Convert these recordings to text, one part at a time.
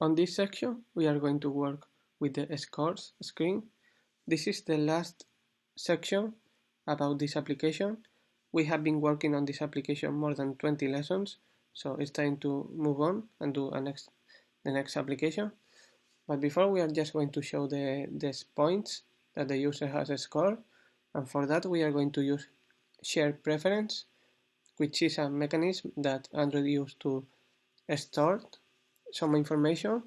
On this section, we are going to work with the scores screen. This is the last section about this application. We have been working on this application more than 20 lessons, so it's time to move on and do the next application. But before, we are just going to show the points that the user has scored, and for that we are going to use shared preference, which is a mechanism that Android uses to store some information.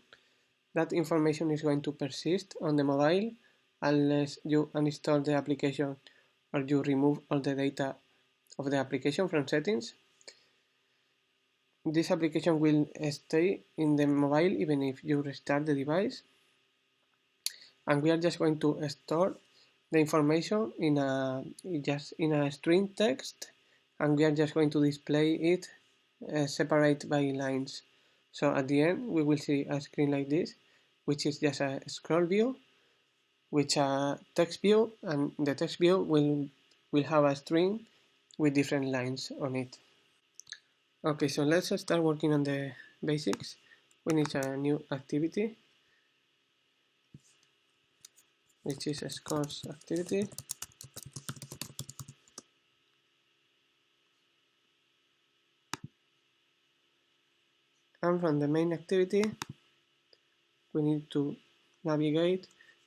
That information is going to persist on the mobile unless you uninstall the application or you remove all the data of the application from settings. This application will stay in the mobile even if you restart the device. And we are just going to store the information in a string text, and we are just going to display it separate by lines. So at the end we will see a screen like this, which is just a scroll view, which a text view, and the text view will have a string with different lines on it. Okay, so let's start working on the basics. We need a new activity, which is a scores activity. And from the main activity, we need to navigate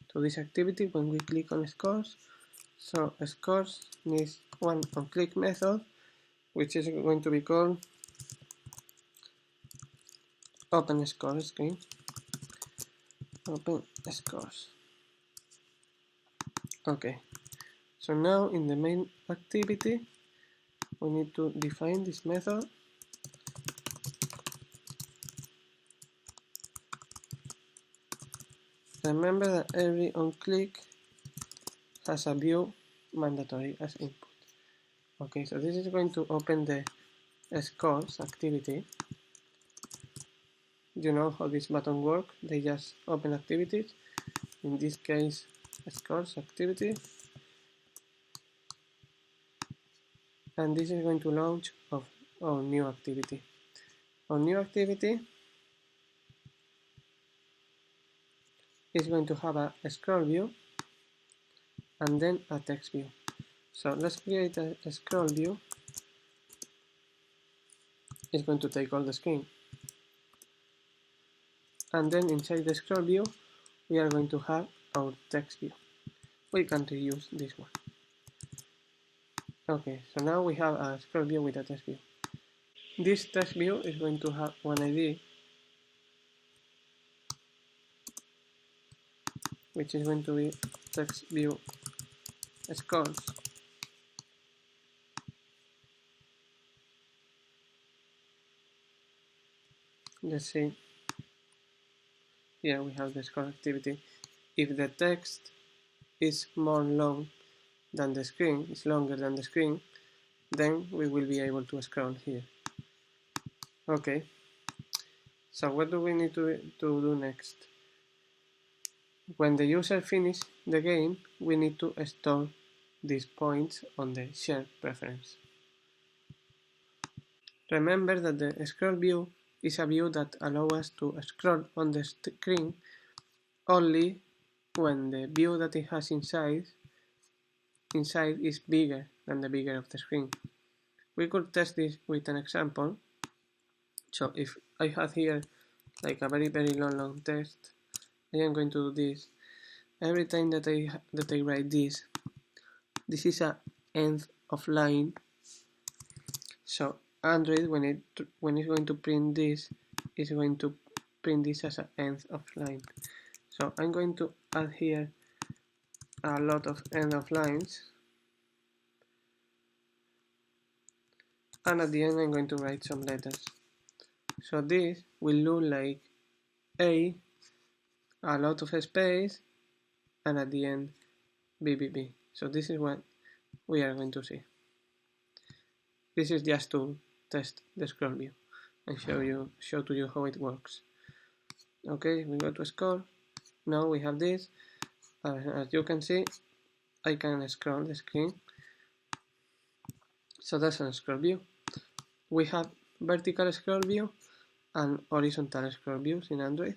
to this activity when we click on scores. So scores needs one onClick method, which is going to be called open scores screen. Open scores. Okay, so now in the main activity we need to define this method. Remember that every onClick has a view mandatory as input. Okay, so this is going to open the scores activity. You know how this button works, they just open activities. In this case, scores activity. And this is going to launch our new activity. Our new activity is going to have a scroll view and then a text view. So let's create a scroll view. It's going to take all the screen. And then inside the scroll view, we are going to have our text view. We can reuse this one. Okay, so now we have a scroll view with a text view. This text view is going to have one ID, which is going to be text view scores. Let's see. Here we have the score activity. If the text is more long than the screen, is longer than the screen, then we will be able to scroll here. Okay, so what do we need to do next? When the user finishes the game, we need to store these points on the shared preference. Remember that the scroll view is a view that allows us to scroll on the screen only when the view that it has inside is bigger than the bigger of the screen. We could test this with an example. So if I have here like a very long text, I am going to do this. Every time that I write this is a end of line. So Android, when it's going to print this, is going to print this as an end of line. So I'm going to add here a lot of end of lines, and at the end I'm going to write some letters. So this will look like a lot of space, and at the end BBB. So this is what we are going to see. This is just to test the scroll view and show to you how it works. Okay, we go to score. Now we have this. As you can see, I can scroll the screen. So that's a scroll view. We have vertical scroll view and horizontal scroll views in Android.